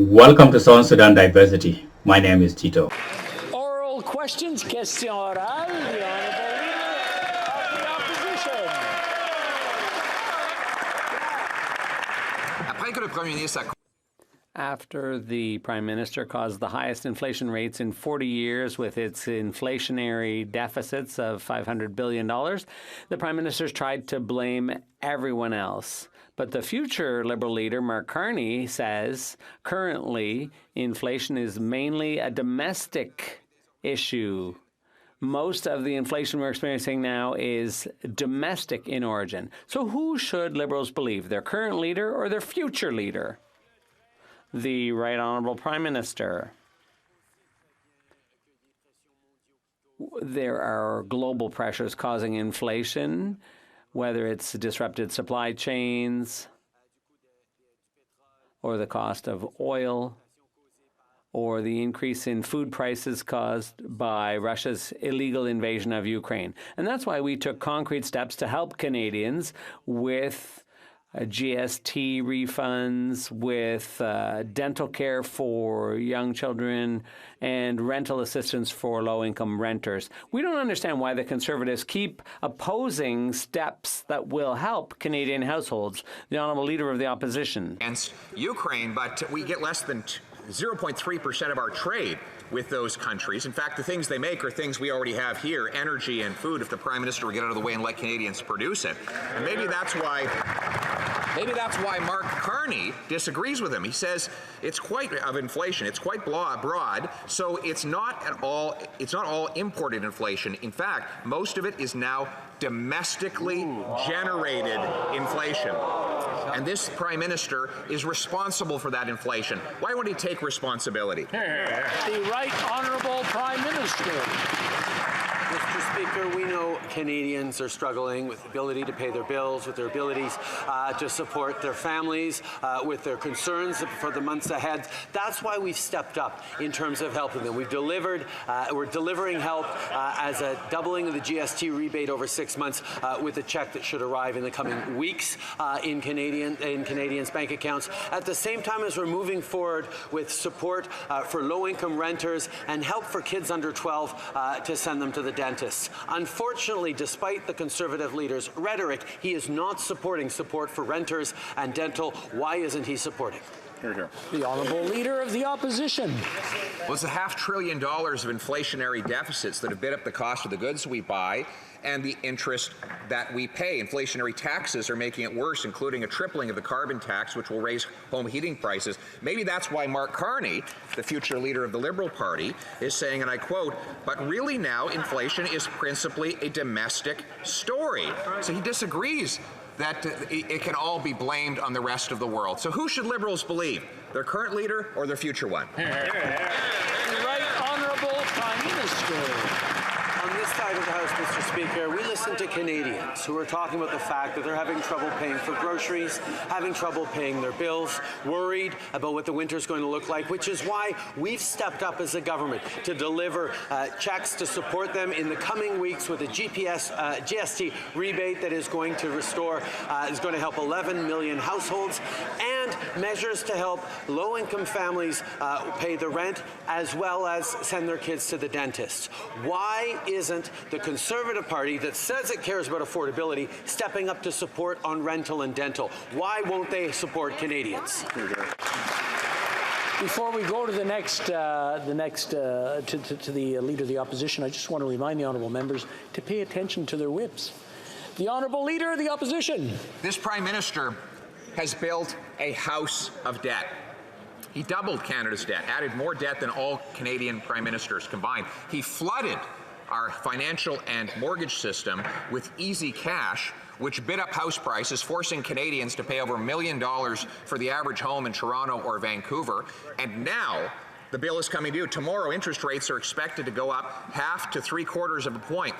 Welcome to Southern Sudan Diversity. My name is Tito. Oral questions, question orale, the Honourable Leader of the Opposition. After the Prime Minister caused the highest inflation rates in 40 years with its inflationary deficits of $500 billion, the Prime Minister's tried to blame everyone else. But the future Liberal leader, Mark Carney, says currently inflation is mainly a domestic issue. Most of the inflation we're experiencing now is domestic in origin. So who should Liberals believe, their current leader or their future leader? The Right Honourable Prime Minister. There are global pressures causing inflation, whether it's disrupted supply chains or the cost of oil or the increase in food prices caused by Russia's illegal invasion of Ukraine. And that's why we took concrete steps to help Canadians with GST refunds, with dental care for young children, and rental assistance for low-income renters. We don't understand why the Conservatives keep opposing steps that will help Canadian households. The Honourable Leader of the Opposition. Against Ukraine, but we get less than 0.3% of our trade with those countries. In fact, the things they make are things we already have here, energy and food, if the Prime Minister would get out of the way and let Canadians produce it. And maybe that's why Mark Carney disagrees with him. He says it's quite of inflation. It's quite broad, so it's not all imported inflation. In fact, most of it is now domestically generated inflation. And this Prime Minister is responsible for that inflation. Why won't he take responsibility? The Right Honourable Prime Minister. Mr. Speaker, we know Canadians are struggling with the ability to pay their bills, with their abilities to support their families, with their concerns for the months ahead. That's why we've stepped up in terms of helping them. We're delivering help as a doubling of the GST rebate over 6 months with a check that should arrive in the coming weeks in Canadians' bank accounts. At the same time as we're moving forward with support for low-income renters and help for kids under 12 to send them to the dentists. Unfortunately, despite the Conservative leader's rhetoric, he is not supporting support for renters and dental. Why isn't he supporting? The Honourable Leader of the Opposition. Well, it's $500 billion of inflationary deficits that have bid up the cost of the goods we buy and the interest that we pay. Inflationary taxes are making it worse, including a tripling of the carbon tax, which will raise home heating prices. Maybe that's why Mark Carney, the future leader of the Liberal Party, is saying, and I quote, "But really now inflation is principally a domestic story." So he disagrees that it can all be blamed on the rest of the world. So who should Liberals believe? Their current leader or their future one? The Right Honourable Prime Minister. On this side of the House, Mr. Speaker, we listen to Canadians who are talking about the fact that they're having trouble paying for groceries, having trouble paying their bills, worried about what the winter is going to look like, which is why we've stepped up as a government to deliver checks to support them in the coming weeks with a GST rebate that is going to help 11 million households, and measures to help low-income families pay the rent as well as send their kids to the dentist. Why isn't the Conservative Party, that says it cares about affordability, stepping up to support on rental and dental? Why won't they support Canadians? Before we go to the Leader of the Opposition, I just want to remind the honourable members to pay attention to their whips. The Honourable Leader of the Opposition. This Prime Minister has built a house of debt. He doubled Canada's debt, added more debt than all Canadian Prime Ministers combined. He flooded our financial and mortgage system with easy cash, which bid up house prices, forcing Canadians to pay over $1 million for the average home in Toronto or Vancouver. And now the bill is coming due. Tomorrow, interest rates are expected to go up 0.5 to 3/4 of a point.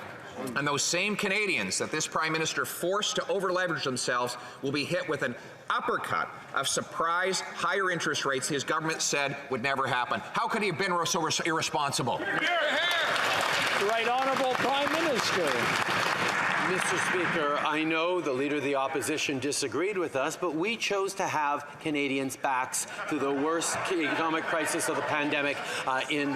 And those same Canadians that this Prime Minister forced to over-leverage themselves will be hit with an uppercut of surprise higher interest rates his government said would never happen. How could he have been so irresponsible? The Right Honourable Prime Minister. Mr. Speaker, I know the Leader of the Opposition disagreed with us, but we chose to have Canadians' backs through the worst economic crisis of the pandemic in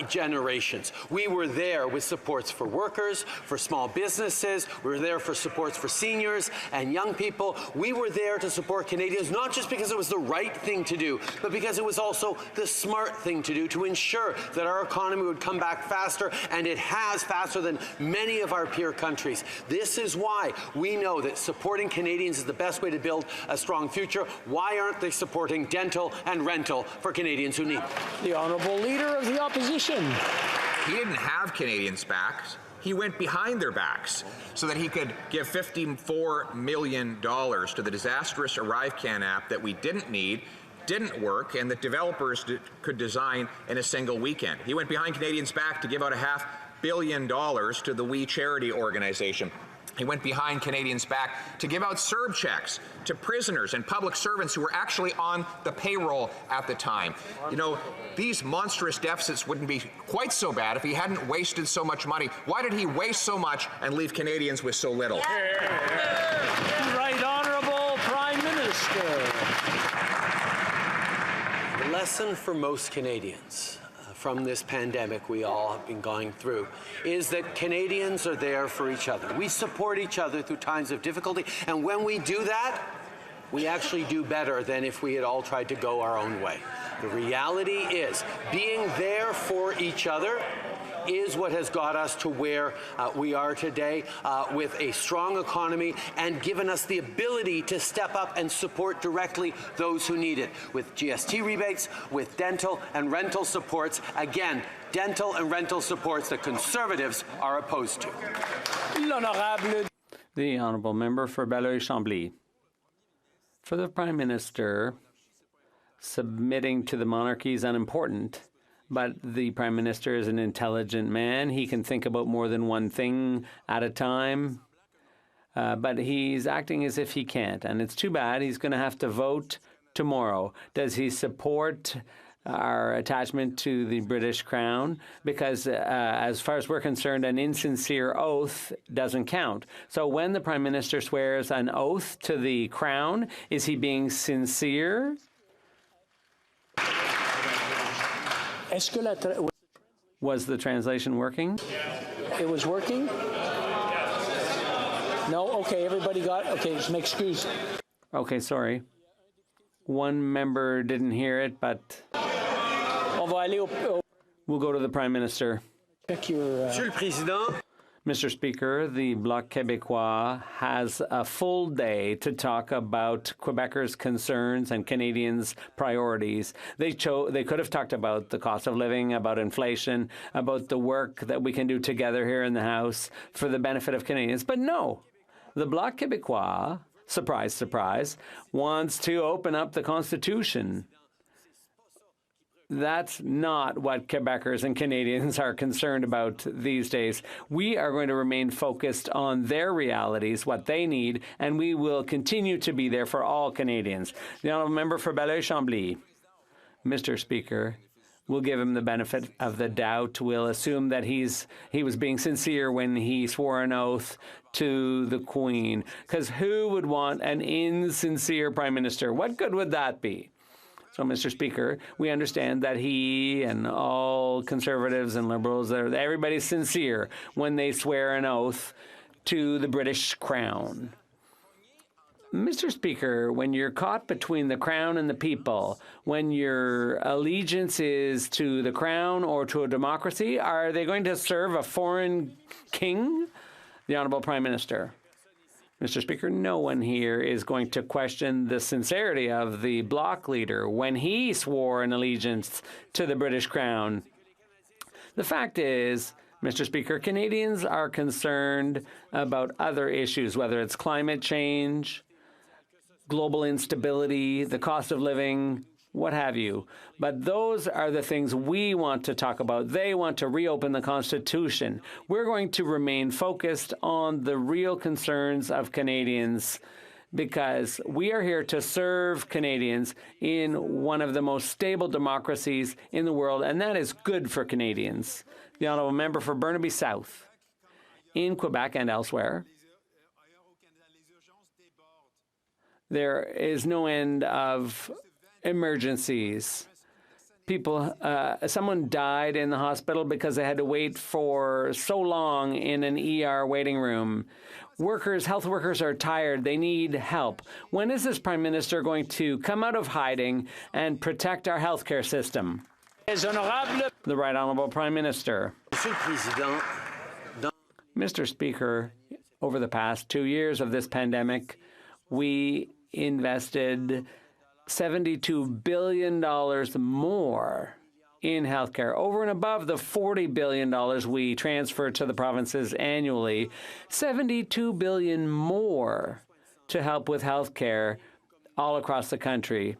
generations. We were there with supports for workers, for small businesses. We were there for supports for seniors and young people. We were there to support Canadians, not just because it was the right thing to do, but because it was also the smart thing to do to ensure that our economy would come back faster, and it has faster than many of our peer countries. This is why we know that supporting Canadians is the best way to build a strong future. Why aren't they supporting dental and rental for Canadians who need it? The Honourable Leader of the Opposition. He didn't have Canadians' backs. He went behind their backs so that he could give $54 million to the disastrous ArriveCan app that we didn't need, didn't work, and that developers could design in a single weekend. He went behind Canadians' back to give out $500 million to the We Charity organization. He went behind Canadians' back to give out CERB checks to prisoners and public servants who were actually on the payroll at the time. You know, these monstrous deficits wouldn't be quite so bad if he hadn't wasted so much money. Why did he waste so much and leave Canadians with so little? Right Honourable Prime Minister. The lesson for most Canadians from this pandemic we all have been going through is that Canadians are there for each other. We support each other through times of difficulty, and when we do that, we actually do better than if we had all tried to go our own way. The reality is, being there for each other is what has got us to where we are today with a strong economy and given us the ability to step up and support directly those who need it with GST rebates, with dental and rental supports. Again, dental and rental supports that Conservatives are opposed to. The Honourable Member for Belleuil-Chambly. For the Prime Minister, submitting to the monarchy is unimportant. But the Prime Minister is an intelligent man. He can think about more than one thing at a time. But he's acting as if he can't. And it's too bad. He's going to have to vote tomorrow. Does he support our attachment to the British Crown? Because as far as we're concerned, an insincere oath doesn't count. So when the Prime Minister swears an oath to the Crown, is he being sincere? Was the translation working? It was working? No? Okay, everybody got it? Okay, just make excuse. Okay, sorry. One member didn't hear it, but we'll go to the Prime Minister. Check your... Monsieur le Président. Mr. Speaker, the Bloc Québécois has a full day to talk about Quebecers' concerns and Canadians' priorities. They could have talked about the cost of living, about inflation, about the work that we can do together here in the House for the benefit of Canadians. But no, the Bloc Québécois, surprise, surprise, wants to open up the Constitution. That's not what Quebecers and Canadians are concerned about these days. We are going to remain focused on their realities, what they need, and we will continue to be there for all Canadians. The Honourable Member for Belleuil-Chambly. Mr. Speaker, we'll give him the benefit of the doubt. We'll assume that he was being sincere when he swore an oath to the Queen. Because who would want an insincere Prime Minister? What good would that be? So, Mr. Speaker, we understand that he and all Conservatives and Liberals, everybody's sincere when they swear an oath to the British Crown. Mr. Speaker, when you're caught between the Crown and the people, when your allegiance is to the Crown or to a democracy, are they going to serve a foreign king? The Honourable Prime Minister. Mr. Speaker, no one here is going to question the sincerity of the Bloc leader when he swore an allegiance to the British Crown. The fact is, Mr. Speaker, Canadians are concerned about other issues, whether it's climate change, global instability, the cost of living, what have you. But those are the things we want to talk about. They want to reopen the Constitution. We're going to remain focused on the real concerns of Canadians because we are here to serve Canadians in one of the most stable democracies in the world, and that is good for Canadians. The Honourable Member for Burnaby South. In Quebec and elsewhere, There is no end of emergencies. Someone died in the hospital because they had to wait for so long in an ER waiting room. Health workers are tired. They need help. When is this Prime Minister going to come out of hiding and protect our healthcare system? The Right Honourable Prime Minister. Mr. Speaker, over the past 2 years of this pandemic, we invested $72 billion more in healthcare, over and above the $40 billion we transfer to the provinces annually. $72 billion more to help with healthcare all across the country.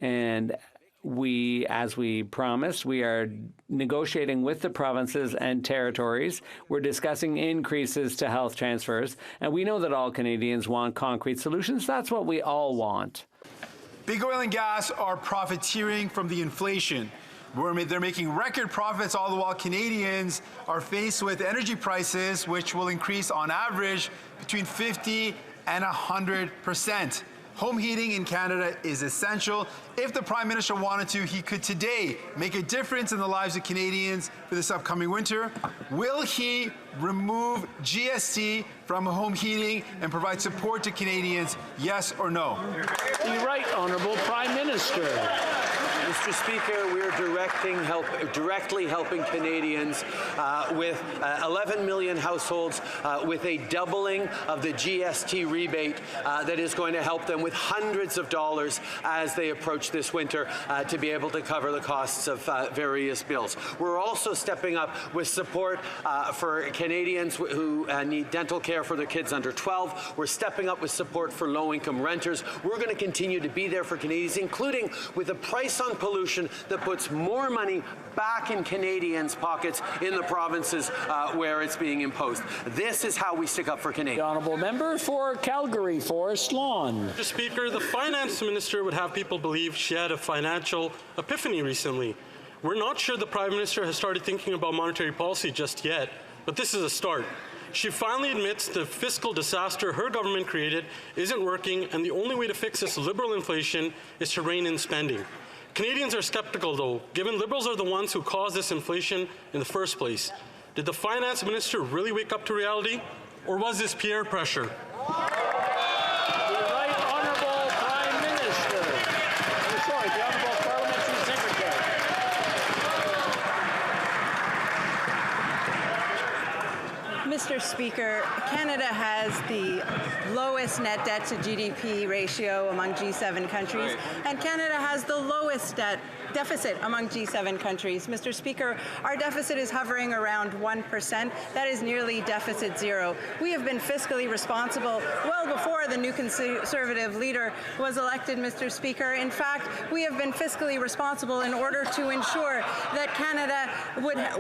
And we, as we promised, we are negotiating with the provinces and territories. We're discussing increases to health transfers, and we know that all Canadians want concrete solutions. That's what we all want. Big oil and gas are profiteering from the inflation. They're making record profits, all the while Canadians are faced with energy prices which will increase on average between 50 and 100%. Home heating in Canada is essential. If the Prime Minister wanted to, he could today make a difference in the lives of Canadians for this upcoming winter. Will he remove GST from home heating and provide support to Canadians, yes or no? The Right Honourable Prime Minister. Mr. Speaker, we're directly helping Canadians with 11 million households with a doubling of the GST rebate that is going to help them with hundreds of dollars as they approach this winter to be able to cover the costs of various bills. We're also stepping up with support for Canadians who need dental care for their kids under 12. We're stepping up with support for low-income renters. We're going to continue to be there for Canadians, including with a price on pollution that puts more money back in Canadians' pockets in the provinces where it's being imposed. This is how we stick up for Canadians. The Honourable Member for Calgary, Forest Lawn. Mr. Speaker, the Finance Minister would have people believe she had a financial epiphany recently. We're not sure the Prime Minister has started thinking about monetary policy just yet, but this is a start. She finally admits the fiscal disaster her government created isn't working, and the only way to fix this liberal inflation is to rein in spending. Canadians are skeptical, though, given Liberals are the ones who caused this inflation in the first place. Did the Finance Minister really wake up to reality, or was this peer pressure? The Right Honourable Prime Minister. Sorry, the Honourable Parliamentary Secretary. Mr. Speaker, Canada has the lowest net debt to GDP ratio among G7 countries, and Canada has the lowest deficit among G7 countries. Mr. Speaker, our deficit is hovering around 1%. That is nearly deficit zero. We have been fiscally responsible well before the new Conservative leader was elected, Mr. Speaker. In fact, we have been fiscally responsible in order to ensure that Canada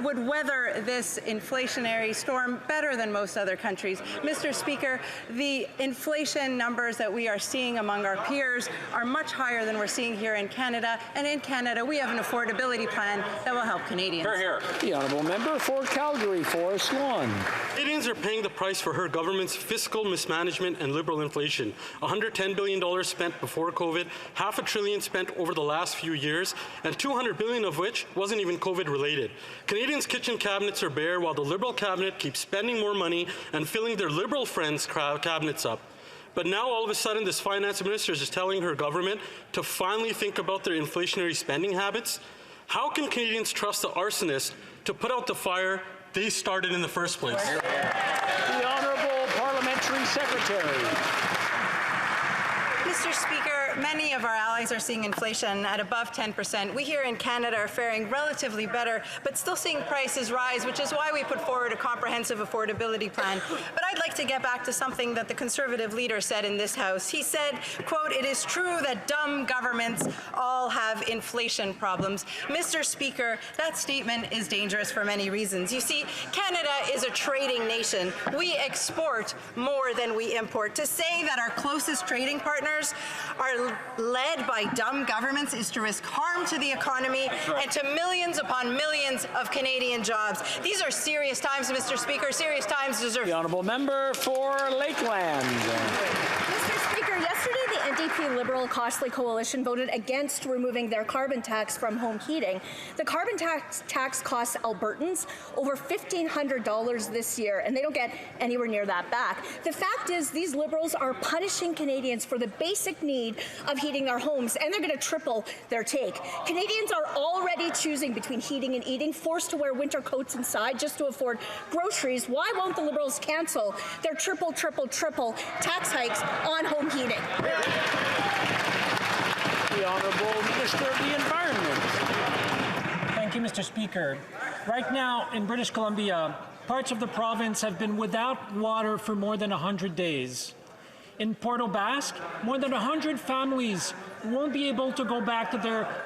would weather this inflationary storm better than most other countries. Mr. Speaker, the inflation numbers that we are seeing among our peers are much higher than we're seeing here in Canada, and in Canada we have an affordability plan that will help Canadians. Hear, hear. The Honourable Member for Calgary, Forest Lawn. Canadians are paying the price for her government's fiscal mismanagement and liberal inflation. $110 billion spent before COVID, $500 billion spent over the last few years, and $200 billion of which wasn't even COVID-related. Canadians' kitchen cabinets are bare while the Liberal cabinet keeps spending more money and filling their Liberal friends' cabinets up. But now all of a sudden this Finance Minister is telling her government to finally think about their inflationary spending habits. How can Canadians trust the arsonist to put out the fire they started in the first place? The Honourable Parliamentary Secretary. Mr. Speaker, many of our allies are seeing inflation at above 10%. We here in Canada are faring relatively better, but still seeing prices rise, which is why we put forward a comprehensive affordability plan. But I'd like to get back to something that the Conservative leader said in this House. He said, quote, "It is true that dumb governments all have inflation problems." Mr. Speaker, that statement is dangerous for many reasons. You see, Canada is a trading nation. We export more than we import. To say that our closest trading partners are led by dumb governments is to risk harm to the economy and to millions upon millions of Canadian jobs. These are serious times, Mr. Speaker. Serious times deserve... The honourable member for Lakeland. Mr. Speaker, yesterday the NDP Liberal Costly Coalition voted against removing their carbon tax from home heating. The carbon tax costs Albertans over $1,500 this year, and they don't get anywhere near that back. The fact is, these Liberals are punishing Canadians for the basic need of heating their homes, and they're going to triple their take. Canadians are already choosing between heating and eating, forced to wear winter coats inside just to afford groceries. Why won't the Liberals cancel their triple tax hikes on home heating? The Honourable Minister of the Environment. Thank you, Mr. Speaker. Right now, in British Columbia, parts of the province have been without water for more than 100 days. In Port au Basque, more than 100 families won't be able to go back to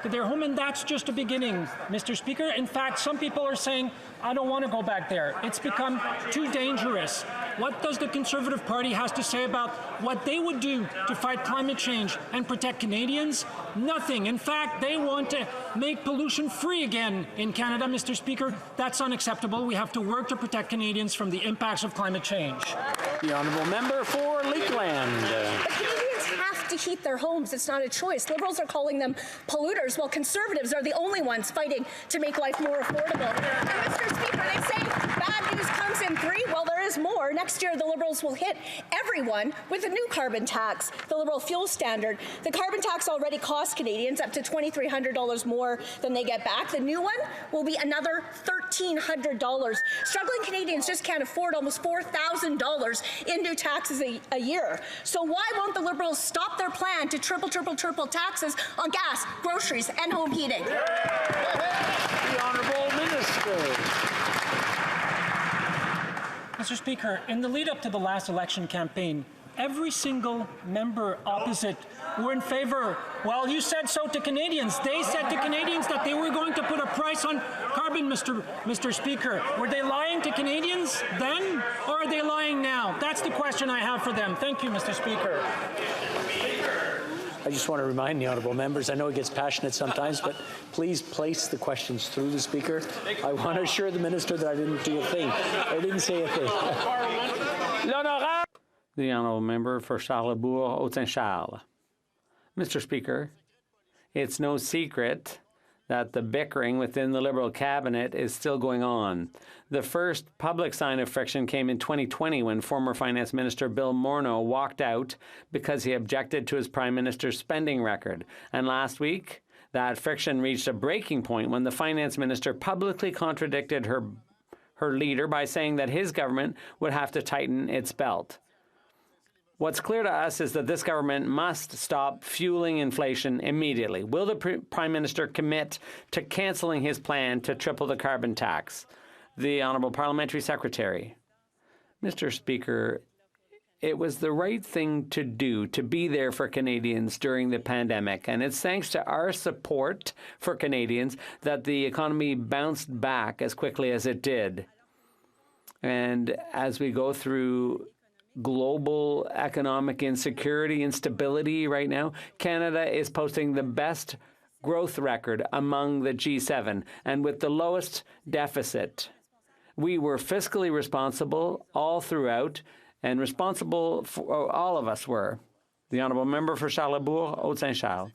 their home, and that's just a beginning, Mr. Speaker. In fact, some people are saying, I don't want to go back there. It's become too dangerous. What does the Conservative Party has to say about what they would do to fight climate change and protect Canadians? Nothing. In fact, they want to make pollution free again in Canada, Mr. Speaker. That's unacceptable. We have to work to protect Canadians from the impacts of climate change. The honourable member for Lakeland. But Canadians have to heat their homes. It's not a choice. Liberals are calling them polluters, while Conservatives are the only ones fighting to make life more affordable. And Mr. Speaker, they say bad news comes in three. Well, there is more. Next year, the Liberals will hit everyone with a new carbon tax, the Liberal fuel standard. The carbon tax already costs Canadians up to $2,300 more than they get back. The new one will be another $1,300. Struggling Canadians just can't afford almost $4,000 in new taxes a year. So why won't the Liberals stop their plan to triple taxes on gas, groceries, and home heating? The Honourable Minister. Mr. Speaker, in the lead-up to the last election campaign, every single member opposite were in favor. Well, you said so to Canadians. They said to Canadians that they were going to put a price on carbon, Mr. Speaker. Were they lying to Canadians then, or are they lying now? That's the question I have for them. Thank you, Mr. Speaker. I just want to remind the honourable members, I know it gets passionate sometimes, but please place the questions through the Speaker. I want to assure the Minister that I didn't do a thing. I didn't say a thing. The honourable member for Charlebourg, Haute-Saint-Charles. Mr. Speaker, it's no secret that the bickering within the Liberal cabinet is still going on. The first public sign of friction came in 2020 when former Finance Minister Bill Morneau walked out because he objected to his Prime Minister's spending record. And last week, that friction reached a breaking point when the Finance Minister publicly contradicted her leader by saying that his government would have to tighten its belt. What's clear to us is that this government must stop fueling inflation immediately. Will the Prime Minister commit to cancelling his plan to triple the carbon tax? The Honourable Parliamentary Secretary. Mr. Speaker, it was the right thing to do to be there for Canadians during the pandemic, and it's thanks to our support for Canadians that the economy bounced back as quickly as it did. And as we go through global economic insecurity, instability right now, Canada is posting the best growth record among the G7 and with the lowest deficit. We were fiscally responsible all throughout, and responsible for all of us were. The honourable member for Charlebourg, Haute-Saint-Charles.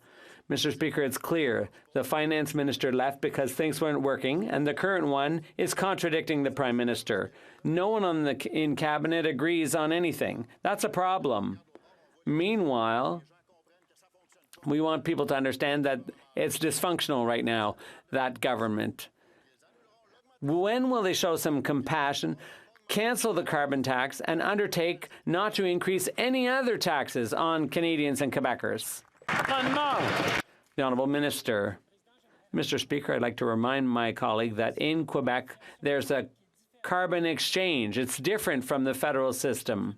Mr. Speaker, it's clear the Finance Minister left because things weren't working, and the current one is contradicting the Prime Minister. No one in Cabinet agrees on anything. That's a problem. Meanwhile, we want people to understand that it's dysfunctional right now, that government. When will they show some compassion, cancel the carbon tax, and undertake not to increase any other taxes on Canadians and Quebecers? The Honourable Minister. Mr. Speaker, I'd like to remind my colleague that in Quebec, there's a carbon exchange. It's different from the federal system.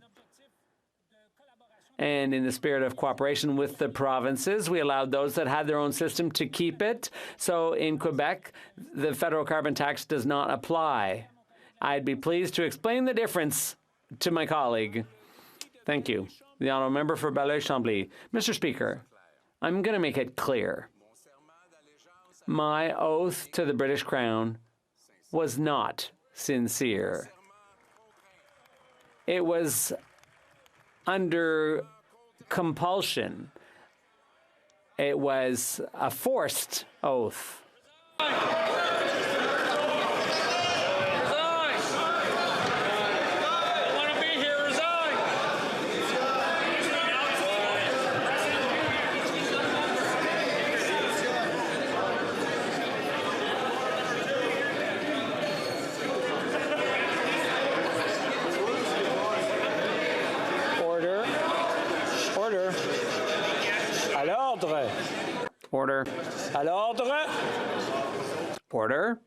And in the spirit of cooperation with the provinces, we allowed those that had their own system to keep it. So in Quebec, the federal carbon tax does not apply. I'd be pleased to explain the difference to my colleague. Thank you. The honourable member for Belleuil-Chambly. Mr. Speaker, I'm going to make it clear. My oath to the British Crown was not sincere. It was under compulsion. It was a forced oath. Order. À l'ordre. Order.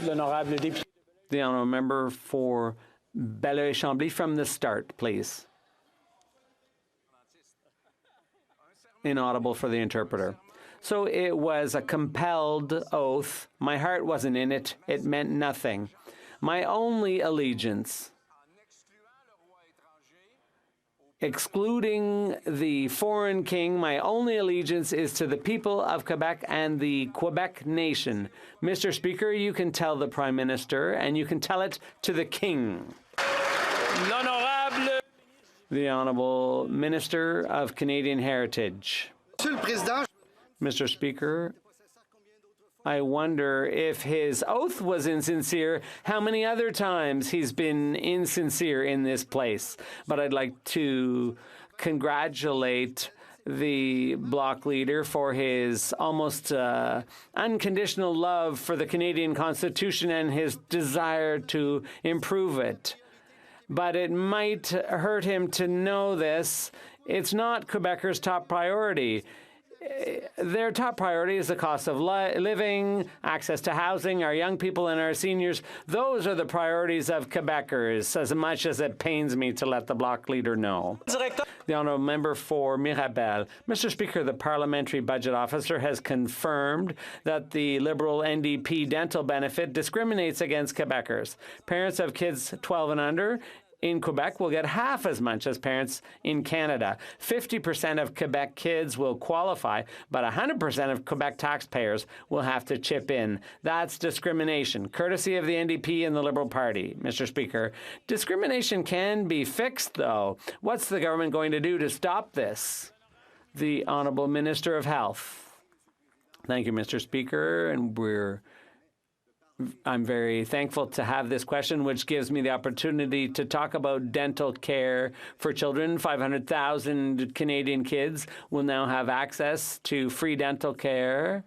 L'honorable député. The honourable member for Belleuil-Chambly from the start, please. Inaudible for the interpreter. So it was a compelled oath. My heart wasn't in it. It meant nothing. My only allegiance, excluding the foreign king, my only allegiance is to the people of Quebec and the Quebec nation. Mr. Speaker, you can tell the Prime Minister, and you can tell it to the King. L'honorable, the Honourable Minister of Canadian Heritage. Mr. Speaker, I wonder if his oath was insincere, how many other times he's been insincere in this place. But I'd like to congratulate the Bloc leader for his almost unconditional love for the Canadian Constitution and his desire to improve it. But it might hurt him to know this. It's not Quebecers' top priority. Their top priority is the cost of living, access to housing, our young people and our seniors. Those are the priorities of Quebecers, as much as it pains me to let the Bloc leader know. The honourable member for Mirabel. Mr. Speaker, the parliamentary budget officer has confirmed that the Liberal NDP dental benefit discriminates against Quebecers. Parents of kids 12 and under in Quebec will get half as much as parents in Canada. 50% of Quebec kids will qualify, but 100% of Quebec taxpayers will have to chip in. That's discrimination, courtesy of the NDP and the Liberal Party, Mr. Speaker. Discrimination can be fixed, though. What's the government going to do to stop this? The Honourable Minister of Health. Thank you, Mr. Speaker, and I'm very thankful to have this question, which gives me the opportunity to talk about dental care for children. 500,000 Canadian kids will now have access to free dental care.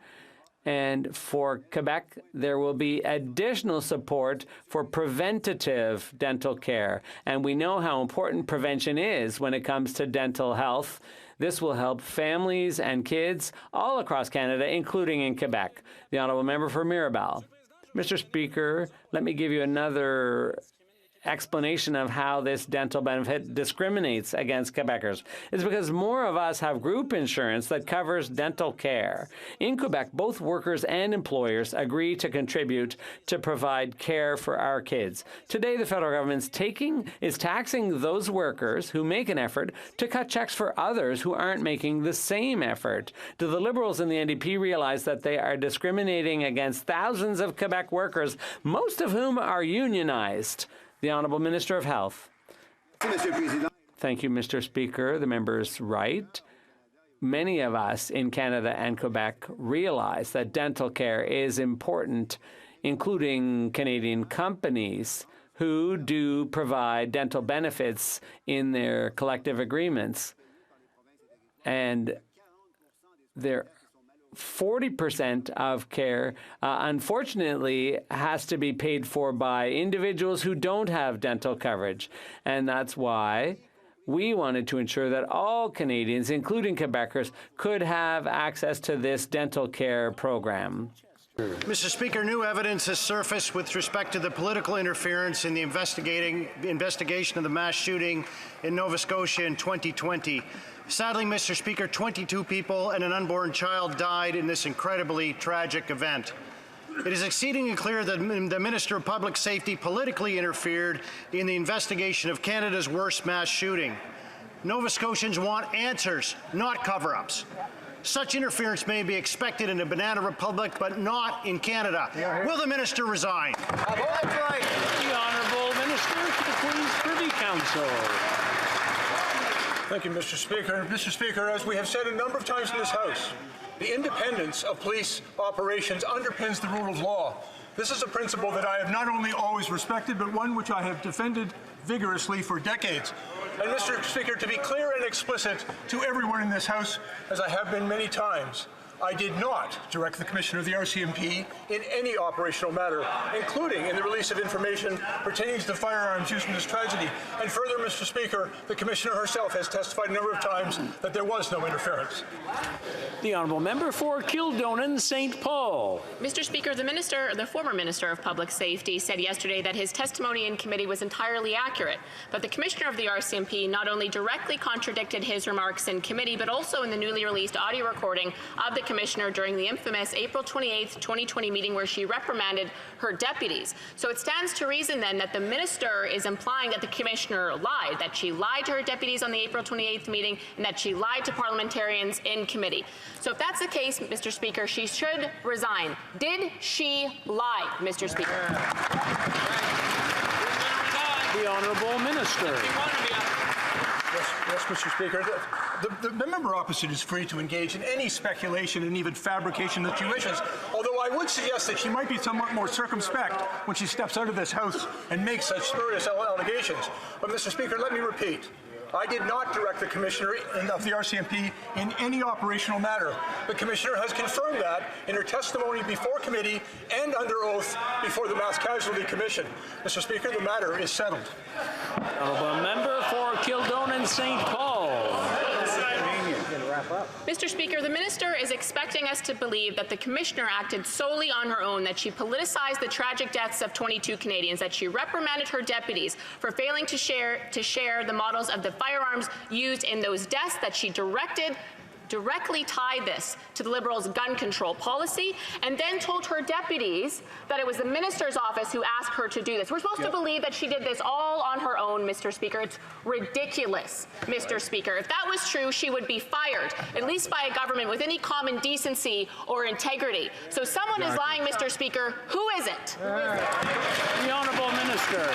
And for Quebec, there will be additional support for preventative dental care. And we know how important prevention is when it comes to dental health. This will help families and kids all across Canada, including in Quebec. The Honourable Member for Mirabel. Mr. Speaker, let me give you another explanation of how this dental benefit discriminates against Quebecers. It's because more of us have group insurance that covers dental care. In Quebec, both workers and employers agree to contribute to provide care for our kids. Today, the federal government is taxing those workers who make an effort to cut checks for others who aren't making the same effort. Do the Liberals and the NDP realize that they are discriminating against thousands of Quebec workers, most of whom are unionized? The Honourable Minister of Health. Thank you, Mr. Speaker. The member is right. Many of us in Canada and Quebec realize that dental care is important, including Canadian companies who do provide dental benefits in their collective agreements. And they're 40% of care, unfortunately, has to be paid for by individuals who don't have dental coverage. And that's why we wanted to ensure that all Canadians, including Quebecers, could have access to this dental care program. Mr. Speaker, new evidence has surfaced with respect to the political interference in the investigation of the mass shooting in Nova Scotia in 2020. Sadly, Mr. Speaker, 22 people and an unborn child died in this incredibly tragic event. It is exceedingly clear that the Minister of Public Safety politically interfered in the investigation of Canada's worst mass shooting. Nova Scotians want answers, not cover-ups. Such interference may be expected in a banana republic, but not in Canada. Will the minister resign? The Honourable Minister to the Queen's Privy Council. Thank you, Mr. Speaker. Mr. Speaker, as we have said a number of times in this House, the independence of police operations underpins the rule of law. This is a principle that I have not only always respected, but one which I have defended vigorously for decades. And Mr. Speaker, to be clear and explicit to everyone in this House, as I have been many times, I did not direct the Commissioner of the RCMP in any operational matter, including in the release of information pertaining to the firearms used in this tragedy. And further, Mr. Speaker, the Commissioner herself has testified a number of times that there was no interference. The Honourable Member for Kildonan St. Paul. Mr. Speaker, the former Minister of Public Safety said yesterday that his testimony in committee was entirely accurate, but the Commissioner of the RCMP not only directly contradicted his remarks in committee, but also in the newly released audio recording of the Commissioner during the infamous April 28, 2020 meeting where she reprimanded her deputies. So it stands to reason then that the Minister is implying that the Commissioner lied, that she lied to her deputies on the April 28th meeting and that she lied to parliamentarians in committee. So if that's the case, Mr. Speaker, she should resign. Did she lie, Mr. Speaker? The Honourable Minister. Yes, Mr. Speaker. The member opposite is free to engage in any speculation and even fabrication that she wishes, although I would suggest that she might be somewhat more circumspect when she steps out of this House and makes such spurious allegations. But, Mr. Speaker, let me repeat. I did not direct the Commissioner of the RCMP in any operational matter. The Commissioner has confirmed that in her testimony before committee and under oath before the Mass Casualty Commission. Mr. Speaker, the matter is settled. Honourable Member for Kildonan St. Paul. Mr. Speaker, the Minister is expecting us to believe that the Commissioner acted solely on her own, that she politicized the tragic deaths of 22 Canadians, that she reprimanded her deputies for failing to share the models of the firearms used in those deaths, that she directly tied this to the Liberals' gun control policy, and then told her deputies that it was the Minister's office who asked her to do this. We're supposed to believe that she did this all on her own, Mr. Speaker. It's ridiculous, Mr. Speaker. If that was true, she would be fired, at least by a government with any common decency or integrity. So someone is lying, Mr. Speaker. Who is it? The Honourable Minister.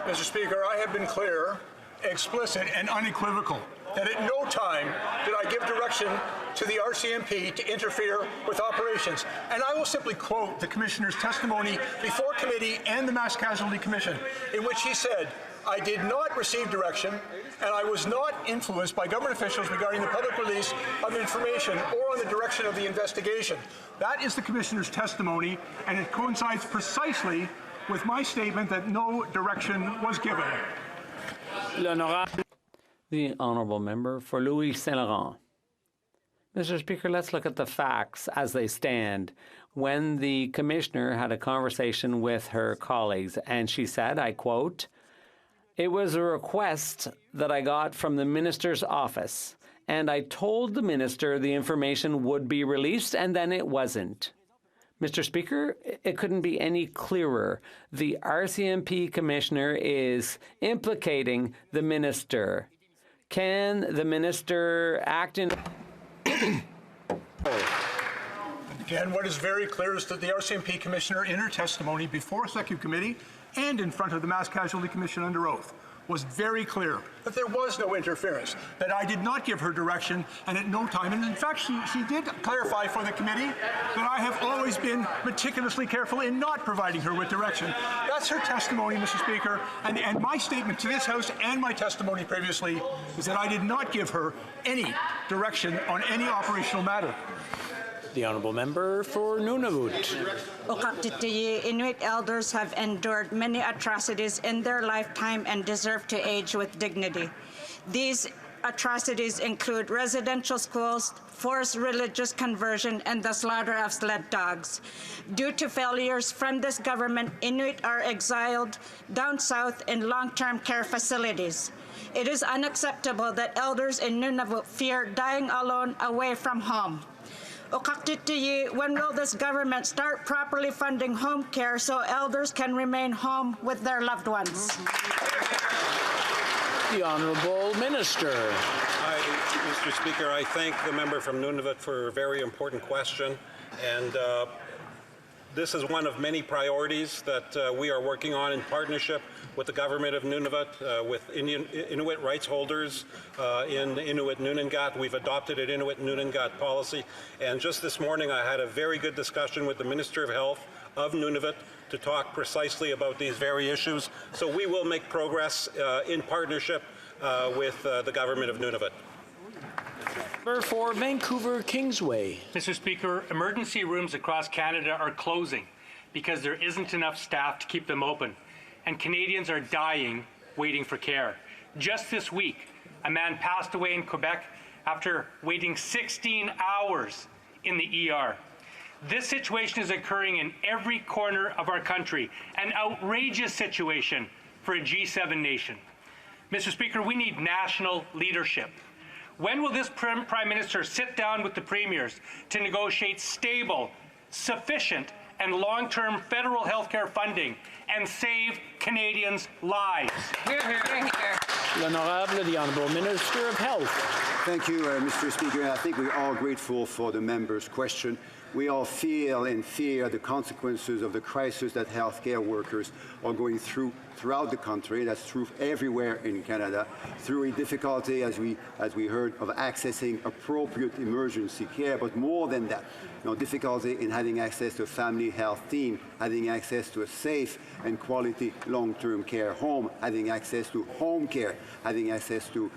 Mr. Speaker, I have been clear, explicit, and unequivocal that at no time did I give direction to the RCMP to interfere with operations. And I will simply quote the Commissioner's testimony before committee and the Mass Casualty Commission, in which he said, I did not receive direction, and I was not influenced by government officials regarding the public release of information or on the direction of the investigation. That is the Commissioner's testimony, and it coincides precisely with my statement that no direction was given. The Honourable Member for Louis Saint Laurent. Mr. Speaker, let's look at the facts as they stand. When the Commissioner had a conversation with her colleagues, and she said, I quote, "It was a request that I got from the Minister's office, and I told the Minister the information would be released, and then it wasn't." Mr. Speaker, it couldn't be any clearer. The RCMP Commissioner is implicating the Minister. Can the Minister act in... Again, what is very clear is that the RCMP Commissioner, in her testimony before Executive Committee and in front of the Mass Casualty Commission under oath, was very clear that there was no interference, that I did not give her direction, and at no time, and in fact she did clarify for the committee that I have always been meticulously careful in not providing her with direction. That's her testimony, Mr. Speaker, and my statement to this House and my testimony previously is that I did not give her any direction on any operational matter. The Honourable Member for Nunavut. Inuit elders have endured many atrocities in their lifetime and deserve to age with dignity. These atrocities include residential schools, forced religious conversion, and the slaughter of sled dogs. Due to failures from this government, Inuit are exiled down south in long-term care facilities. It is unacceptable that elders in Nunavut fear dying alone away from home. When will this government start properly funding home care so elders can remain home with their loved ones? The Honourable Minister. Mr. Speaker, I thank the member from Nunavut for a very important question. And this is one of many priorities that we are working on in partnership with the government of Nunavut, with Inuit rights holders in Inuit Nunangat. We've adopted an Inuit Nunangat policy. And just this morning, I had a very good discussion with the Minister of Health of Nunavut to talk precisely about these very issues. So we will make progress in partnership with the government of Nunavut. For Vancouver Kingsway. Mr. Speaker, emergency rooms across Canada are closing because there isn't enough staff to keep them open, and Canadians are dying waiting for care. Just this week, a man passed away in Quebec after waiting 16 hours in the ER. This situation is occurring in every corner of our country, an outrageous situation for a G7 nation. Mr. Speaker, we need national leadership. When will this Prime Minister sit down with the premiers to negotiate stable, sufficient, and long-term federal healthcare funding and save Canadians' lives? Hear, hear, hear. L'Honorable, the Honourable Minister of Health. Thank you, Mr. Speaker. I think we're all grateful for the member's question. We all feel and fear the consequences of the crisis that healthcare workers are going through throughout the country. That's true everywhere in Canada. Through a difficulty, as we heard, of accessing appropriate emergency care, but more than that, difficulty in having access to a family health team, having access to a safe and quality long-term care home, having access to home care, having access to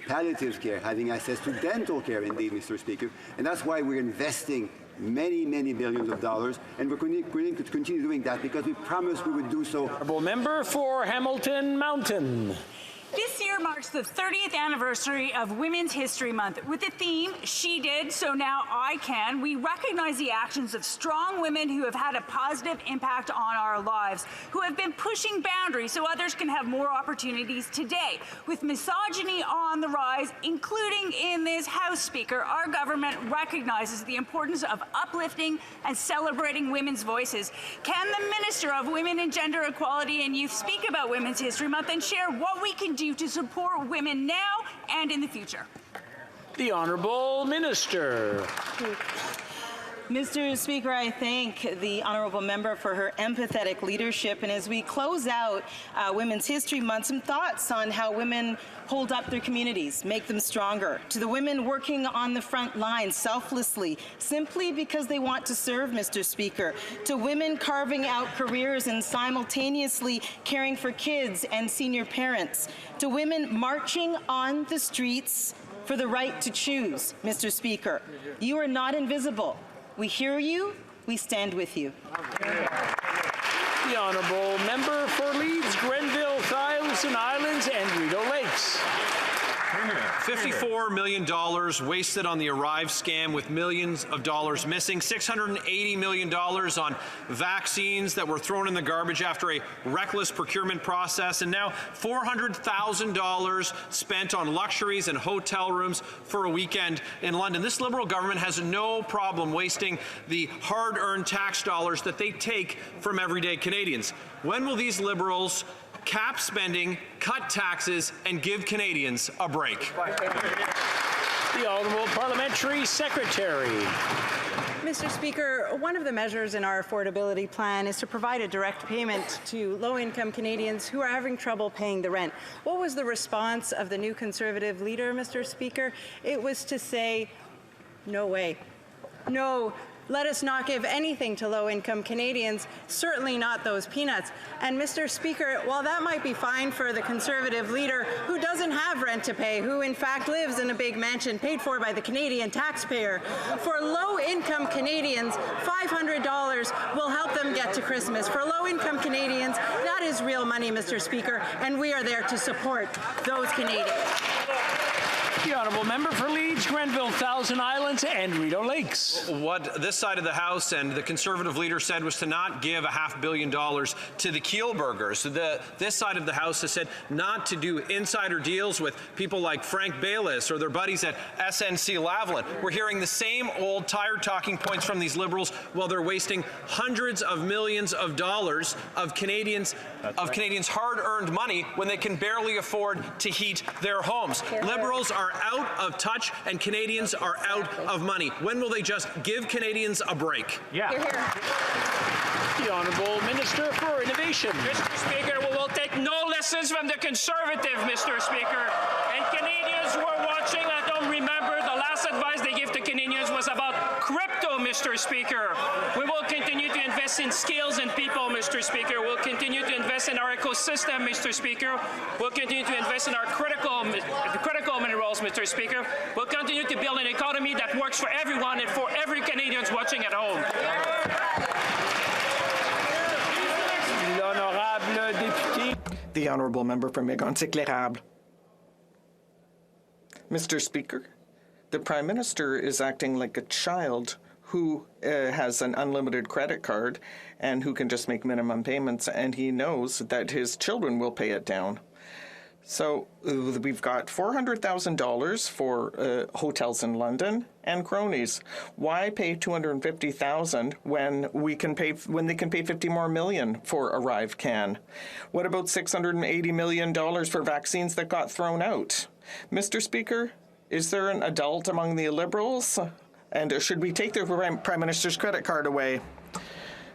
palliative care, having access to dental care, indeed, Mr. Speaker. And that's why we're investing many, many billions of dollars, and we're going to continue doing that because we promised we would do so. Honourable Member for Hamilton Mountain. This year marks the 30th anniversary of Women's History Month. With the theme, She Did, So Now I Can, we recognize the actions of strong women who have had a positive impact on our lives, who have been pushing boundaries so others can have more opportunities today. With misogyny on the rise, including in this House, Speaker, our government recognizes the importance of uplifting and celebrating women's voices. Can the Minister of Women and Gender Equality and Youth speak about Women's History Month and share what we can do to support women now and in the future? The Honourable Minister. Mr. Speaker, I thank the Honourable Member for her empathetic leadership. And as we close out Women's History Month, some thoughts on how women hold up their communities, make them stronger. To the women working on the front lines selflessly, simply because they want to serve, Mr. Speaker. To women carving out careers and simultaneously caring for kids and senior parents. To women marching on the streets for the right to choose, Mr. Speaker. You are not invisible. We hear you, we stand with you. The Honourable Member for Leeds, Grenville, Thiles and Islands and Rideau Lakes. $54 million wasted on the Arrive scam with millions of dollars missing. $680 million on vaccines that were thrown in the garbage after a reckless procurement process. And now $400,000 spent on luxuries and hotel rooms for a weekend in London. This Liberal government has no problem wasting the hard-earned tax dollars that they take from everyday Canadians. When will these Liberals cap spending, cut taxes, and give Canadians a break? The Honourable Parliamentary Secretary. Mr. Speaker, one of the measures in our affordability plan is to provide a direct payment to low-income Canadians who are having trouble paying the rent. What was the response of the new Conservative leader, Mr. Speaker? It was to say, no way. No. Let us not give anything to low-income Canadians, certainly not those peanuts. And Mr. Speaker, while that might be fine for the Conservative leader who doesn't have rent to pay, who in fact lives in a big mansion paid for by the Canadian taxpayer, for low-income Canadians, $500 will help them get to Christmas. For low-income Canadians, that is real money, Mr. Speaker, and we are there to support those Canadians. The honourable member for Leeds, Grenville, Thousand Islands and Rideau Lakes. What this side of the House and the Conservative leader said was to not give $500 million to the Kielburgers. This side of the House has said not to do insider deals with people like Frank Bayless or their buddies at SNC Lavalin. We're hearing the same old tired talking points from these Liberals while they're wasting hundreds of millions of dollars of Canadians' hard-earned money when they can barely afford to heat their homes. Liberals are out of touch and Canadians are out of money. When will they just give Canadians a break? Yeah. The Honourable Minister for Innovation. Mr. Speaker, we will take no lessons from the Conservative, Mr. Speaker. And Canadians who are watching at home, remember the last advice they gave to Canadians was about crypto, Mr. Speaker. We will continue to invest in skills and people, Mr. Speaker. We'll continue to invest in our ecosystem, Mr. Speaker. We'll continue to invest in our critical minerals, Mr. Speaker. We'll continue to build an economy that works for everyone and for every Canadian watching at home. The Honourable Member for Mégantic-L'Érable. Mr. Speaker, the Prime Minister is acting like a child who has an unlimited credit card and who can just make minimum payments, and he knows that his children will pay it down. So we've got $400,000 for hotels in London and cronies. Why pay $250,000 when they can pay $50 more million for Arrive Can? What about $680 million for vaccines that got thrown out? Mr. Speaker, is there an adult among the Liberals? And should we take the Prime Minister's credit card away?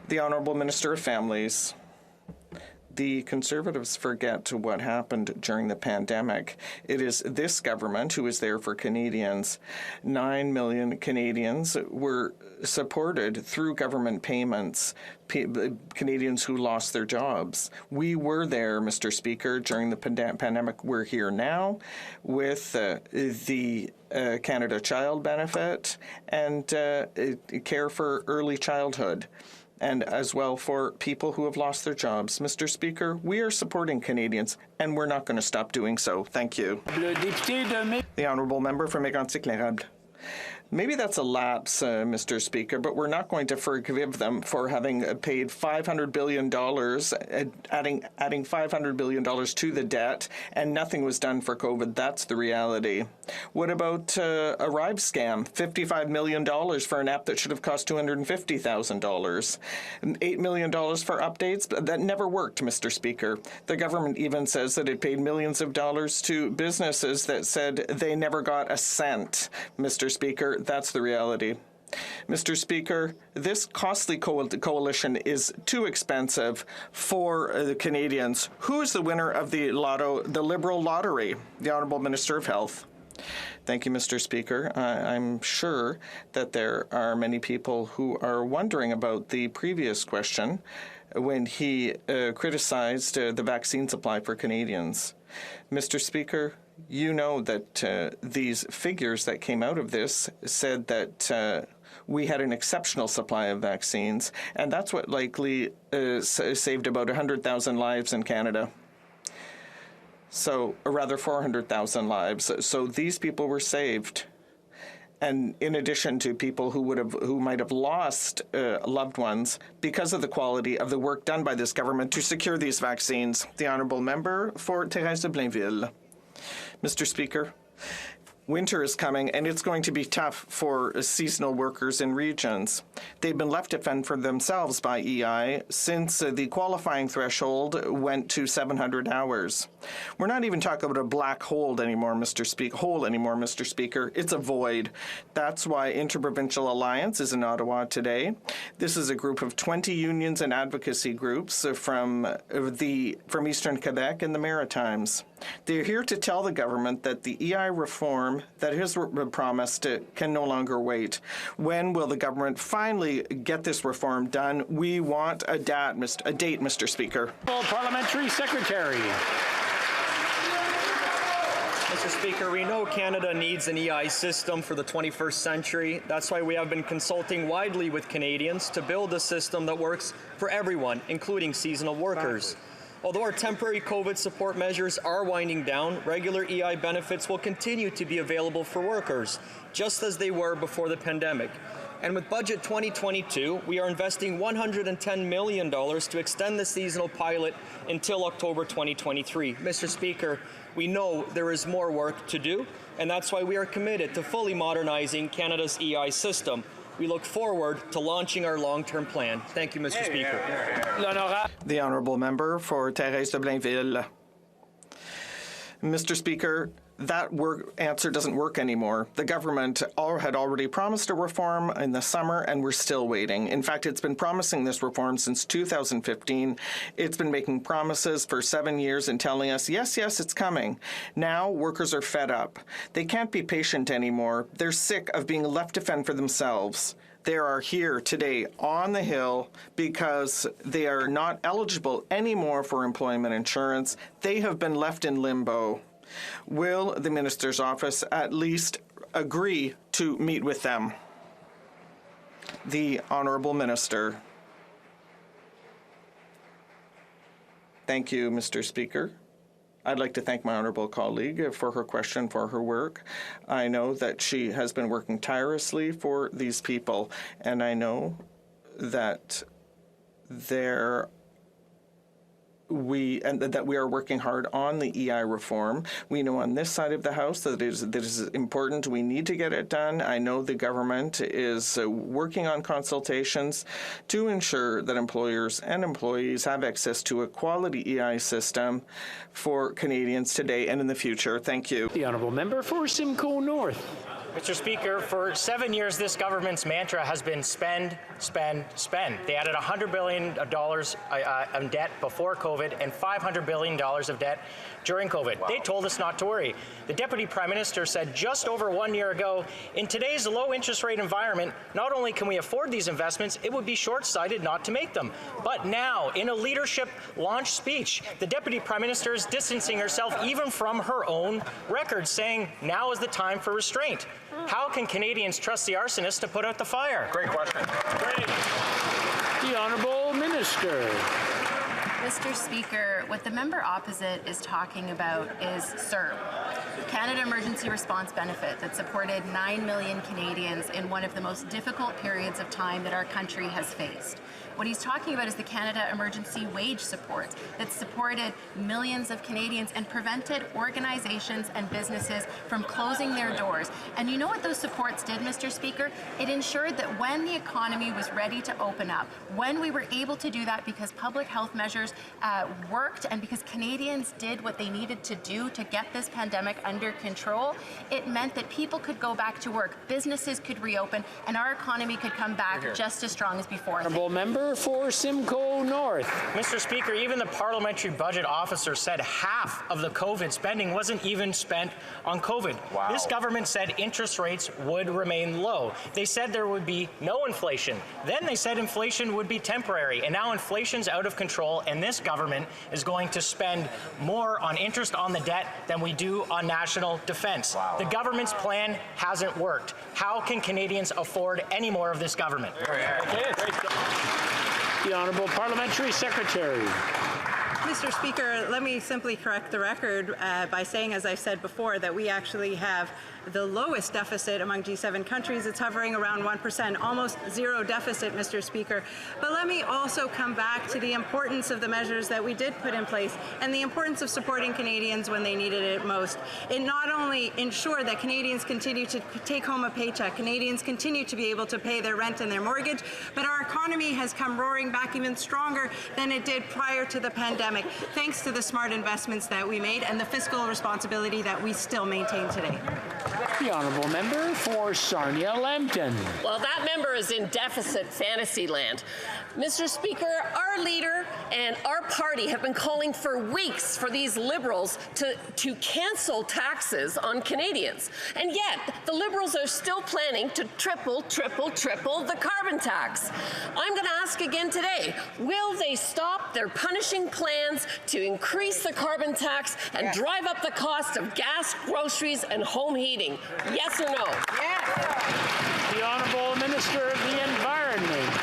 The Honourable Minister of Families. The Conservatives forget what happened during the pandemic. It is this government who is there for Canadians. 9 million Canadians were supported through government payments, Canadians who lost their jobs. We were there, Mr. Speaker, during the pandemic. We're here now with the Canada Child Benefit and care for early childhood, and as well for people who have lost their jobs. Mr. Speaker, we are supporting Canadians, and we're not going to stop doing so. Thank you. The Honourable Member for Mégantic-L'Érable. Maybe that's a lapse, Mr. Speaker, but we're not going to forgive them for having paid $500 billion, adding $500 billion to the debt, and nothing was done for COVID. That's the reality. What about Arrive Scam? $55 million for an app that should have cost $250,000. $8 million for updates, but that never worked, Mr. Speaker. The government even says that it paid millions of dollars to businesses that said they never got a cent, Mr. Speaker. That's the reality. Mr. Speaker, this costly coalition is too expensive for the Canadians. Who is the winner of the Liberal lottery? The Honourable Minister of Health. Thank you, Mr. Speaker. I'm sure that there are many people who are wondering about the previous question when he criticized the vaccine supply for Canadians. Mr. Speaker, you know that these figures that came out of this said that we had an exceptional supply of vaccines, and that's what likely saved about 100,000 lives in Canada. So, or rather 400,000 lives. So these people were saved. And in addition to people who might have lost loved ones because of the quality of the work done by this government to secure these vaccines. The Honourable Member for Thérèse de Blainville. Mr. Speaker, winter is coming, and it's going to be tough for seasonal workers in regions. They've been left to fend for themselves by EI since the qualifying threshold went to 700 hours. We're not even talking about a black hole anymore, Mr. Speaker. It's a void. That's why Interprovincial Alliance is in Ottawa today. This is a group of 20 unions and advocacy groups from Eastern Quebec and the Maritimes. They're here to tell the government that the EI reform that has promised can no longer wait. When will the government finally get this reform done? We want a date, Mr. Speaker. Parliamentary Secretary. Mr. Speaker, we know Canada needs an EI system for the 21st century. That's why we have been consulting widely with Canadians to build a system that works for everyone, including seasonal workers. Although our temporary COVID support measures are winding down, regular EI benefits will continue to be available for workers, just as they were before the pandemic. And with Budget 2022, we are investing $110 million to extend the seasonal pilot until October 2023. Mr. Speaker, we know there is more work to do, and that's why we are committed to fully modernizing Canada's EI system. We look forward to launching our long-term plan. Thank you, Mr. Speaker. The Honourable Member for Thérèse de Blainville. Mr. Speaker, that answer doesn't work anymore. The government had already promised a reform in the summer, and we're still waiting. In fact, it's been promising this reform since 2015. It's been making promises for 7 years and telling us, yes, yes, it's coming. Now, workers are fed up. They can't be patient anymore. They're sick of being left to fend for themselves. They are here today on the Hill because they are not eligible anymore for employment insurance. They have been left in limbo. Will the Minister's office at least agree to meet with them? The Honourable Minister. Thank you, Mr. Speaker. I'd like to thank my honourable colleague for her question, for her work. I know that she has been working tirelessly for these people, and I know that we are working hard on the EI reform. We know on this side of the House that it is important. We need to get it done. I know the government is working on consultations to ensure that employers and employees have access to a quality EI system for Canadians today and in the future. Thank you. The Honourable Member for Simcoe North. Mr. Speaker, for 7 years, this government's mantra has been spend, spend, spend. They added $100 billion in debt before COVID and $500 billion of debt during COVID. Wow. They told us not to worry. The Deputy Prime Minister said just over 1 year ago, in today's low interest rate environment, not only can we afford these investments, it would be short-sighted not to make them. But now, in a leadership launch speech, the Deputy Prime Minister is distancing herself even from her own record, saying now is the time for restraint. How can Canadians trust the arsonist to put out the fire? Great question. Great. The Honourable Minister. Mr. Speaker, what the member opposite is talking about is CERB, Canada Emergency Response Benefit, that supported 9 million Canadians in one of the most difficult periods of time that our country has faced. What he's talking about is the Canada Emergency Wage Support that supported millions of Canadians and prevented organizations and businesses from closing their doors. And you know what those supports did, Mr. Speaker? It ensured that when the economy was ready to open up, when we were able to do that because public health measures worked and because Canadians did what they needed to do to get this pandemic under control, it meant that people could go back to work, businesses could reopen, and our economy could come back just as strong as before. Honourable Member for Simcoe North. Mr. Speaker, even the Parliamentary Budget Officer said half of the COVID spending wasn't even spent on COVID. Wow. This government said interest rates would remain low. They said there would be no inflation. Then they said inflation would be temporary. And now inflation's out of control, and this government is going to spend more on interest on the debt than we do on national defense. Wow. The government's plan hasn't worked. How can Canadians afford any more of this government? The Honourable Parliamentary Secretary. Mr. Speaker, let me simply correct the record by saying, as I said before, that we actually have the lowest deficit among G7 countries. It's hovering around 1%, almost zero deficit, Mr. Speaker. But let me also come back to the importance of the measures that we did put in place and the importance of supporting Canadians when they needed it most. It not only ensured that Canadians continue to take home a paycheck, Canadians continue to be able to pay their rent and their mortgage, but our economy has come roaring back even stronger than it did prior to the pandemic, thanks to the smart investments that we made and the fiscal responsibility that we still maintain today. The Honourable Member for Sarnia-Lambton. Well, that member is in deficit fantasy land. Mr. Speaker, our leader and our party have been calling for weeks for these Liberals to cancel taxes on Canadians. And yet, the Liberals are still planning to triple the carbon tax. I'm going to ask again today, will they stop their punishing plans to increase the carbon tax and drive up the cost of gas, groceries, and home heating? Yes or no? Yes. The Honourable Minister of the Environment.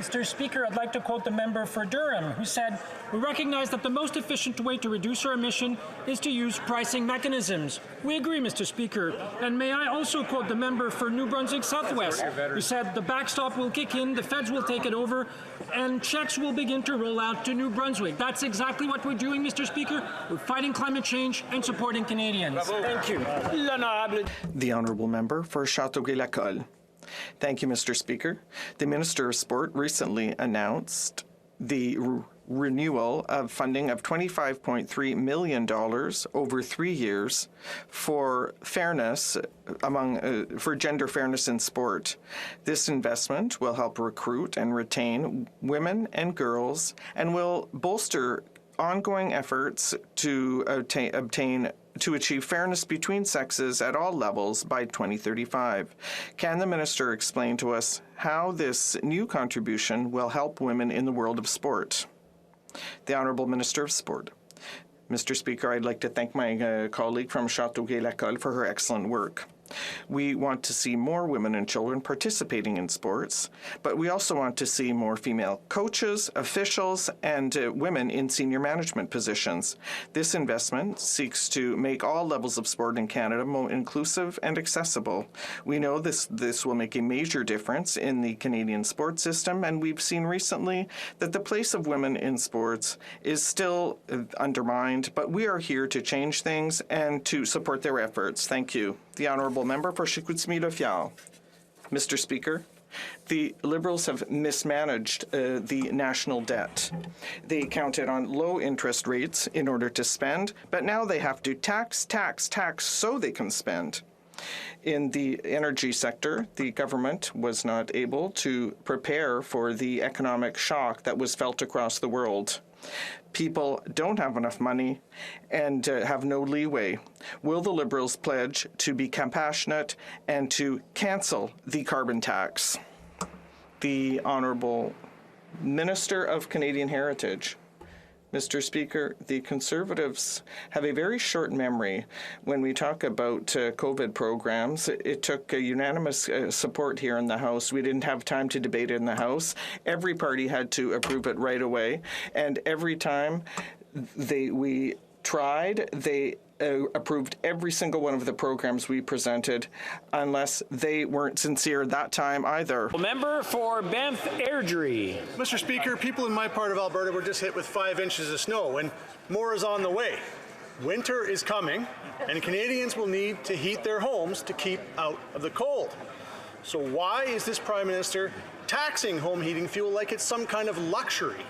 Mr. Speaker, I'd like to quote the member for Durham, who said, "We recognize that the most efficient way to reduce our emission is to use pricing mechanisms." We agree, Mr. Speaker. And may I also quote the member for New Brunswick Southwest, who said, "The backstop will kick in, the feds will take it over, and checks will begin to roll out to New Brunswick." That's exactly what we're doing, Mr. Speaker. We're fighting climate change and supporting Canadians. Thank you. The Honourable Member for Châteauguay-Lacolle. Thank you, Mr. Speaker. The Minister of Sport recently announced the renewal of funding of $25.3 million over 3 years for fairness for gender fairness in sport. This investment will help recruit and retain women and girls and will bolster ongoing efforts to achieve fairness between sexes at all levels by 2035. Can the Minister explain to us how this new contribution will help women in the world of sport? The Honourable Minister of Sport. Mr. Speaker, I'd like to thank my colleague from Châteauguay-Lacolle for her excellent work. We want to see more women and children participating in sports, but we also want to see more female coaches, officials, and women in senior management positions. This investment seeks to make all levels of sport in Canada more inclusive and accessible. We know this will make a major difference in the Canadian sports system, and we've seen recently that the place of women in sports is still undermined, but we are here to change things and to support their efforts. Thank you. The Honourable Member for Chicoutimi-Le-Fjord. Mr. Speaker, the Liberals have mismanaged the national debt. They counted on low interest rates in order to spend, but now they have to tax so they can spend. In the energy sector, the government was not able to prepare for the economic shock that was felt across the world. People don't have enough money and have no leeway. Will the Liberals pledge to be compassionate and to cancel the carbon tax? The Honourable Minister of Canadian Heritage. Mr. Speaker, the Conservatives have a very short memory. When we talk about COVID programs, it took unanimous support here in the House. We didn't have time to debate it in the House. Every party had to approve it right away. And every time we tried, they approved every single one of the programs we presented, unless they weren't sincere that time either. Member for Banff Airdrie. Mr. Speaker, people in my part of Alberta were just hit with 5 inches of snow, and more is on the way. Winter is coming, and Canadians will need to heat their homes to keep out of the cold. So why is this Prime Minister taxing home heating fuel like it's some kind of luxury?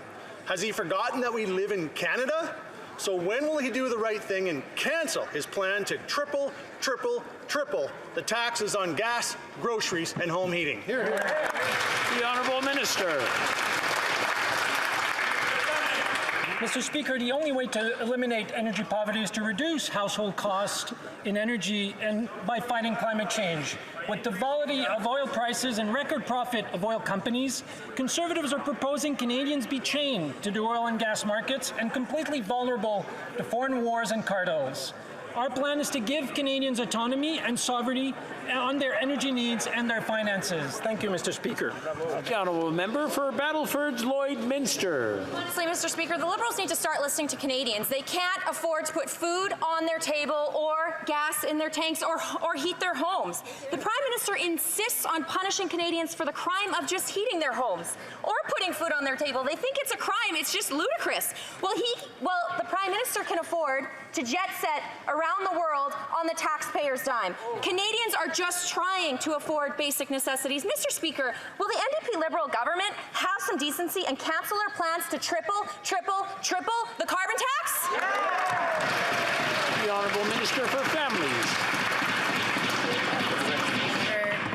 Has he forgotten that we live in Canada? So when will he do the right thing and cancel his plan to triple the taxes on gas, groceries, and home heating? Hear, hear. The Honourable Minister. Mr. Speaker, the only way to eliminate energy poverty is to reduce household costs in energy and by fighting climate change. With the volatility of oil prices and record profit of oil companies, Conservatives are proposing Canadians be chained to the oil and gas markets and completely vulnerable to foreign wars and cartels. Our plan is to give Canadians autonomy and sovereignty on their energy needs and their finances. Thank you, Mr. Speaker. The Honourable Member for Battleford's Lloydminster. Honestly, Mr. Speaker, the Liberals need to start listening to Canadians. They can't afford to put food on their table or gas in their tanks or heat their homes. The Prime Minister insists on punishing Canadians for the crime of just heating their homes or putting food on their table. They think it's a crime. It's just ludicrous. Well, the Prime Minister can afford to jet set around the world on the taxpayer's dime. Canadians are just trying to afford basic necessities. Mr. Speaker, will the NDP Liberal government have some decency and cancel their plans to triple the carbon tax? The Honourable Minister for Families.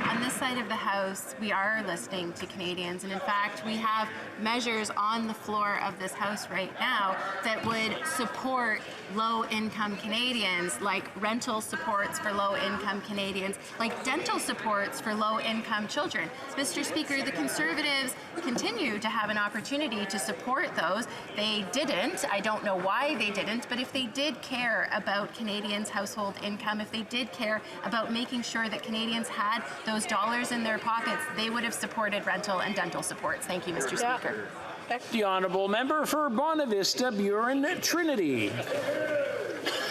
On this side of the House, we are listening to Canadians, and in fact, we have measures on the floor of this House right now that would support low-income Canadians, like rental supports for low-income Canadians, like dental supports for low-income children. Mr. Speaker, the Conservatives continue to have an opportunity to support those. They didn't. I don't know why they didn't, but if they did care about Canadians' household income, if they did care about making sure that Canadians had those dollars in their pocket, pockets, they would have supported rental and dental supports. Thank you, Mr. Speaker. The honourable member for Bonavista, Buren Trinity.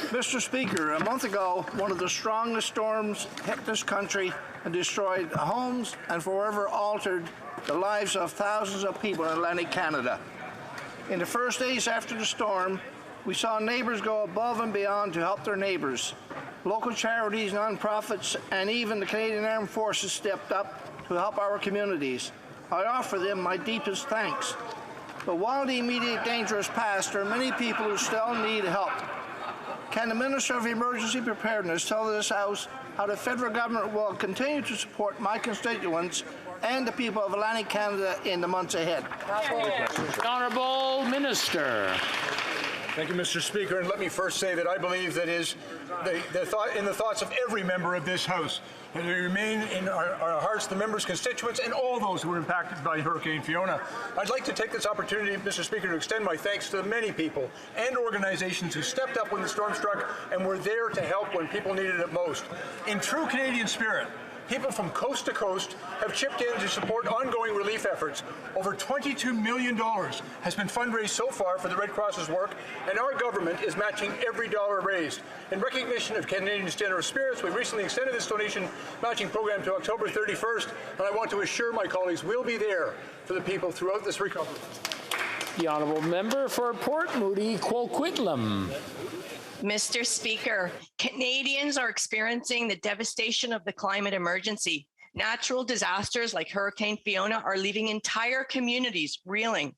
Mr. Speaker, a month ago, one of the strongest storms hit this country and destroyed homes and forever altered the lives of thousands of people in Atlantic Canada. In the first days after the storm, we saw neighbours go above and beyond to help their neighbours. Local charities, non-profits, and even the Canadian Armed Forces stepped up to help our communities. I offer them my deepest thanks. But while the immediate danger is past, there are many people who still need help. Can the Minister of Emergency Preparedness tell this House how the federal government will continue to support my constituents and the people of Atlantic Canada in the months ahead? The Honourable Minister. Thank you, Mr. Speaker. And let me first say that I believe that is in the thoughts of every member of this House. And we remain in our hearts, the members' constituents, and all those who were impacted by Hurricane Fiona. I'd like to take this opportunity, Mr. Speaker, to extend my thanks to the many people and organizations who stepped up when the storm struck and were there to help when people needed it most. In true Canadian spirit, people from coast to coast have chipped in to support ongoing relief efforts. Over $22 million has been fundraised so far for the Red Cross's work, and our government is matching every dollar raised. In recognition of Canadians' generous spirits, we recently extended this donation matching program to October 31st, and I want to assure my colleagues we'll be there for the people throughout this recovery. The honourable member for Port Moody, Coquitlam. Mr. Speaker, Canadians are experiencing the devastation of the climate emergency. Natural disasters like Hurricane Fiona are leaving entire communities reeling.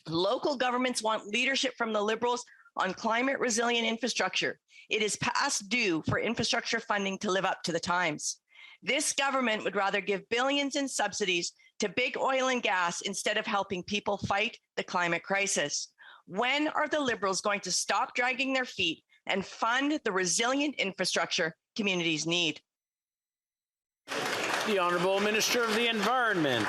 Local governments want leadership from the Liberals on climate resilient infrastructure. It is past due for infrastructure funding to live up to the times. This government would rather give billions in subsidies to big oil and gas instead of helping people fight the climate crisis. When are the Liberals going to stop dragging their feet and fund the resilient infrastructure communities need? The Honourable Minister of the Environment.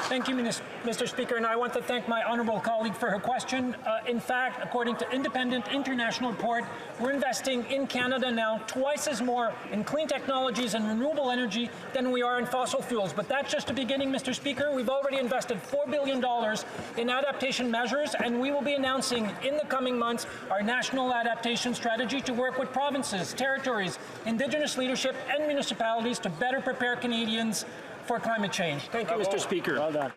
Thank you, Mr. Speaker, and I want to thank my honourable colleague for her question. In fact, according to independent international report, we're investing in Canada now twice as more in clean technologies and renewable energy than we are in fossil fuels. But that's just the beginning, Mr. Speaker. We've already invested $4 billion in adaptation measures, and we will be announcing in the coming months our national adaptation strategy to work with provinces, territories, Indigenous leadership, and municipalities to better prepare Canadians for climate change. Thank you, Mr. Speaker. Well done.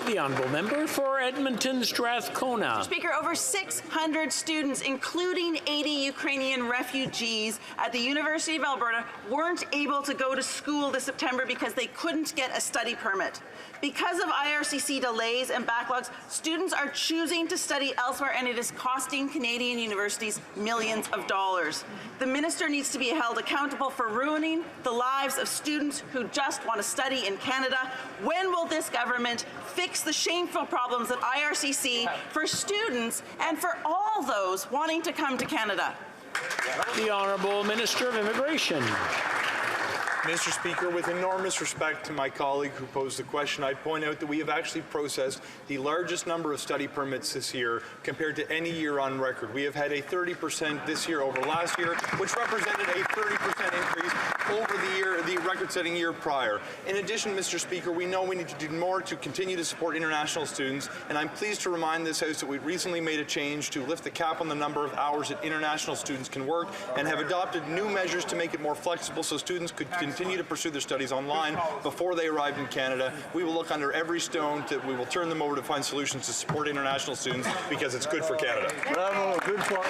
The honourable member for Edmonton Strathcona. Mr. Speaker, over 600 students, including 80 Ukrainian refugees at the University of Alberta, weren't able to go to school this September because they couldn't get a study permit. Because of IRCC delays and backlogs, students are choosing to study elsewhere, and it is costing Canadian universities millions of dollars. The minister needs to be held accountable for ruining the lives of students who just want to study in Canada. When will this government fix the shameful problems at IRCC for students and for all those wanting to come to Canada? The Honourable Minister of Immigration. Mr. Speaker, with enormous respect to my colleague who posed the question, I'd point out that we have actually processed the largest number of study permits this year compared to any year on record. We have had a 30% this year over last year, which represented a 30% increase over the record-setting year prior. In addition, Mr. Speaker, we know we need to do more to continue to support international students, and I'm pleased to remind this House that we recently made a change to lift the cap on the number of hours that international students can work and have adopted new measures to make it more flexible so students could continue to pursue their studies online before they arrived in Canada. We will look under every stone we will turn them over to find solutions to support international students because it's good for Canada. Bravo, good point.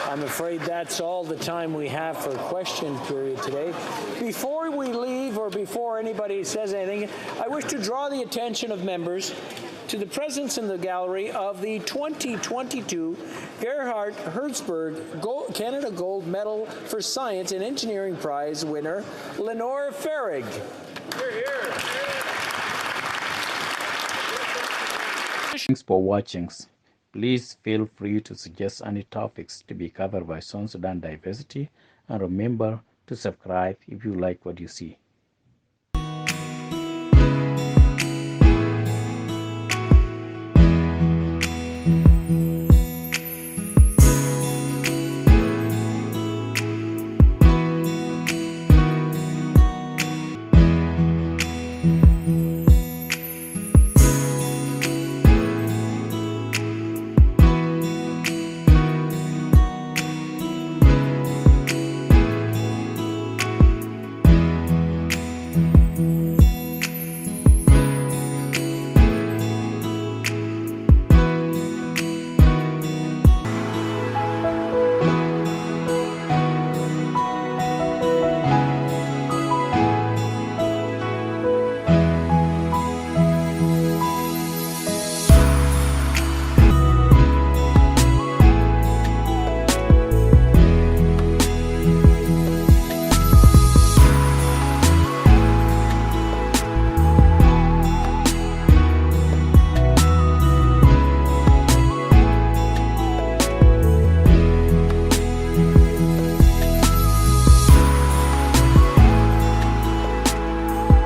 I'm afraid that's all the time we have for question period today. Before we leave or before anybody says anything, I wish to draw the attention of members to the presence in the gallery of the 2022 Gerhard Hertzberg Canada Gold Medal for Science and Engineering Prize winner, Lenore Farrig. Thanks for watching. Please feel free to suggest any topics to be covered by South Sudan Diversity, and remember to subscribe if you like what you see.